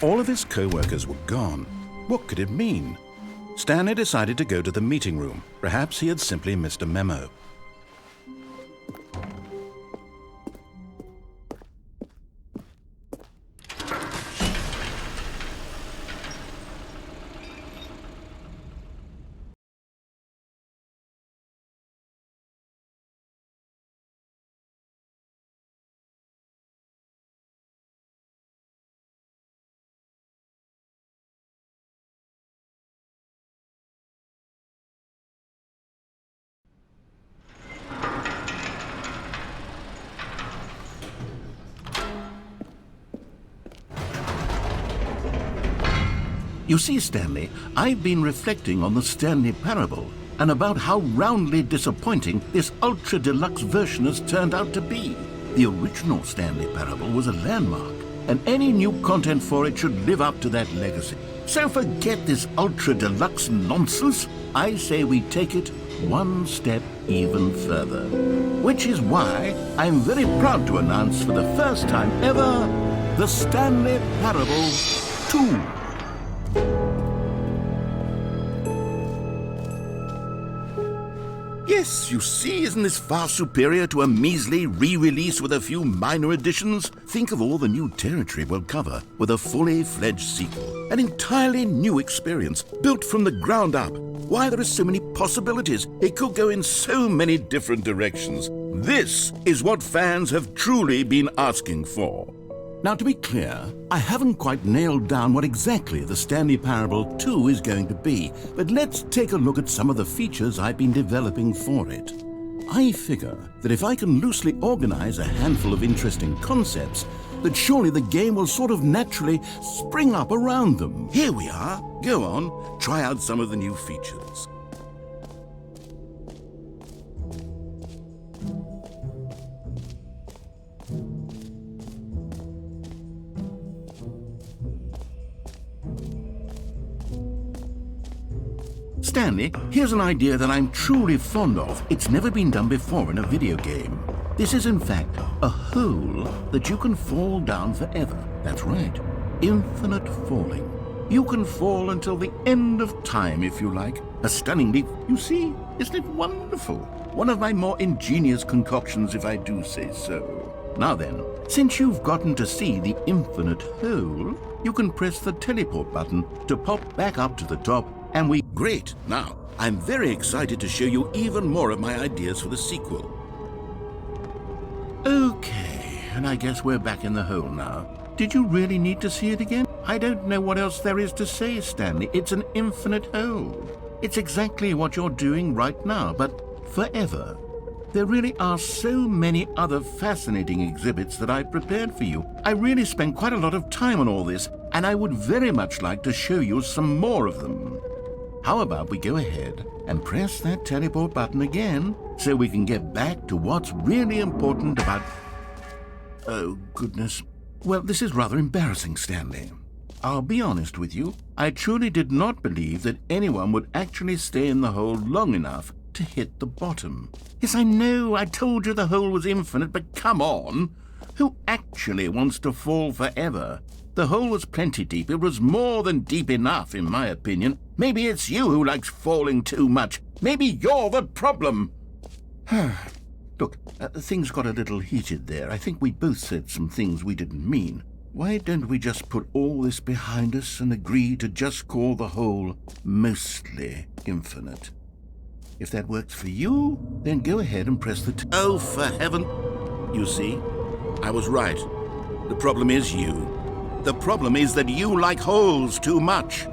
All of his co-workers were gone. What could it mean? Stanley decided to go to the meeting room. Perhaps he had simply missed a memo. You see, Stanley, I've been reflecting on the Stanley Parable and about how roundly disappointing this ultra-deluxe version has turned out to be. The original Stanley Parable was a landmark, and any new content for it should live up to that legacy. So forget this ultra-deluxe nonsense. I say we take it one step even further. Which is why I'm very proud to announce for the first time ever, the Stanley Parable 2. Yes, you see, isn't this far superior to a measly re-release with a few minor additions? Think of all the new territory we'll cover with a fully fledged sequel. An entirely new experience, built from the ground up. Why, there are so many possibilities. It could go in so many different directions. This is what fans have truly been asking for. Now, to be clear, I haven't quite nailed down what exactly the Stanley Parable 2 is going to be, but let's take a look at some of the features I've been developing for it. I figure that if I can loosely organize a handful of interesting concepts, that surely the game will sort of naturally spring up around them. Here we are. Go on, try out some of the new features. Stanley, here's an idea that I'm truly fond of. It's never been done before in a video game. This is in fact a hole that you can fall down forever. That's right, infinite falling. You can fall until the end of time if you like. A stunning leap, you see, isn't it wonderful? One of my more ingenious concoctions if I do say so. Now then, since you've gotten to see the infinite hole, you can press the teleport button to pop back up to the top. And Great! Now, I'm very excited to show you even more of my ideas for the sequel. Okay, and I guess we're back in the hole now. Did you really need to see it again? I don't know what else there is to say, Stanley. It's an infinite hole. It's exactly what you're doing right now, but forever. There really are so many other fascinating exhibits that I've prepared for you. I really spent quite a lot of time on all this, and I would very much like to show you some more of them. How about we go ahead and press that teleport button again so we can get back to what's really important about... Oh, goodness. Well, this is rather embarrassing, Stanley. I'll be honest with you. I truly did not believe that anyone would actually stay in the hole long enough to hit the bottom. Yes, I know, I told you the hole was infinite, but come on. Who actually wants to fall forever? The hole was plenty deep. It was more than deep enough, in my opinion. Maybe it's you who likes falling too much. Maybe you're the problem. Look, things got a little heated there. I think we both said some things we didn't mean. Why don't we just put all this behind us and agree to just call the hole mostly infinite? If that works for you, then go ahead and press the... Oh, for heaven... You see, I was right. The problem is you. The problem is that you like holes too much.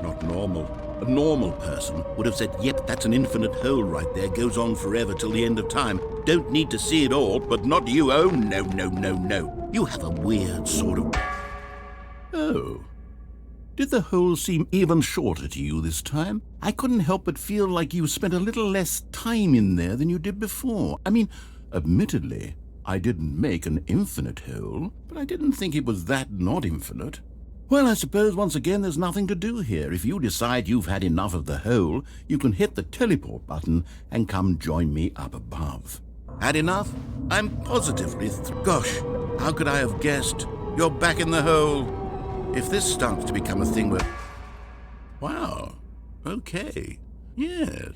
Not normal. A normal person would have said, yep, that's an infinite hole right there, goes on forever till the end of time. Don't need to see it all, but not you. Oh, no, no, no, no. You have a weird sort of... Oh. Did the hole seem even shorter to you this time? I couldn't help but feel like you spent a little less time in there than you did before. I mean, admittedly, I didn't make an infinite hole, but I didn't think it was that not infinite. Well, I suppose once again there's nothing to do here. If you decide you've had enough of the hole, you can hit the teleport button and come join me up above. Had enough? I'm positively Gosh, how could I have guessed? You're back in the hole. If this starts to become a thing where... Wow. Okay. Yes.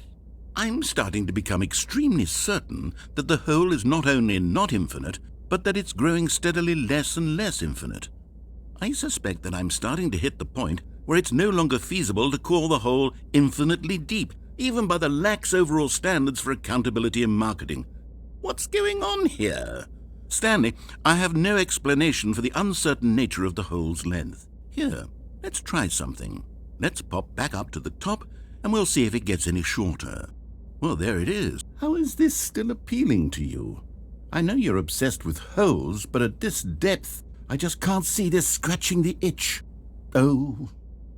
I'm starting to become extremely certain that the hole is not only not infinite, but that it's growing steadily less and less infinite. I suspect that I'm starting to hit the point where it's no longer feasible to call the hole infinitely deep, even by the lax overall standards for accountability in marketing. What's going on here? Stanley, I have no explanation for the uncertain nature of the hole's length. Here, let's try something. Let's pop back up to the top, and we'll see if it gets any shorter. Well, there it is. How is this still appealing to you? I know you're obsessed with holes, but at this depth, I just can't see this scratching the itch. Oh,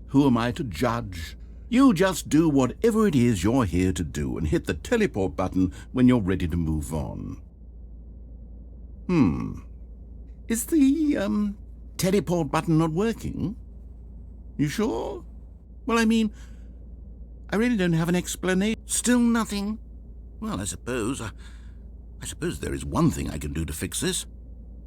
who am I to judge? You just do whatever it is you're here to do and hit the teleport button when you're ready to move on. Is the, teleport button not working? You sure? Well, I mean, I really don't have an explanation. Still nothing? Well, I suppose there is one thing I can do to fix this.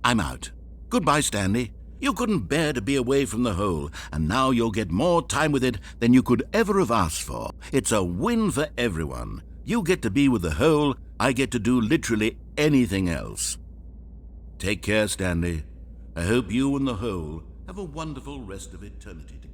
I'm out. Goodbye, Stanley. You couldn't bear to be away from the hole, and now you'll get more time with it than you could ever have asked for. It's a win for everyone. You get to be with the hole, I get to do literally anything else. Take care, Stanley. I hope you and the hole have a wonderful rest of eternity together.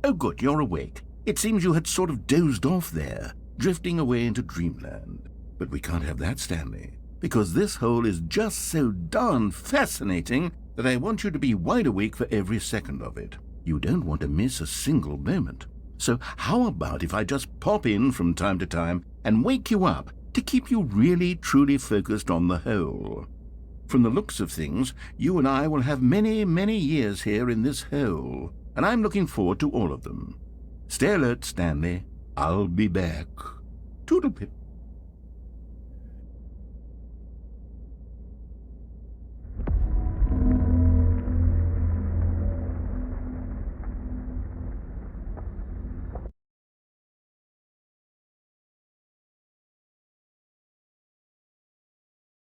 Oh, good, you're awake. It seems you had sort of dozed off there, drifting away into dreamland. But we can't have that, Stanley, because this hole is just so darn fascinating that I want you to be wide awake for every second of it. You don't want to miss a single moment. So how about if I just pop in from time to time and wake you up to keep you really, truly focused on the hole? From the looks of things, you and I will have many, many years here in this hole, and I'm looking forward to all of them. Stay alert, Stanley. I'll be back. Toodlepip.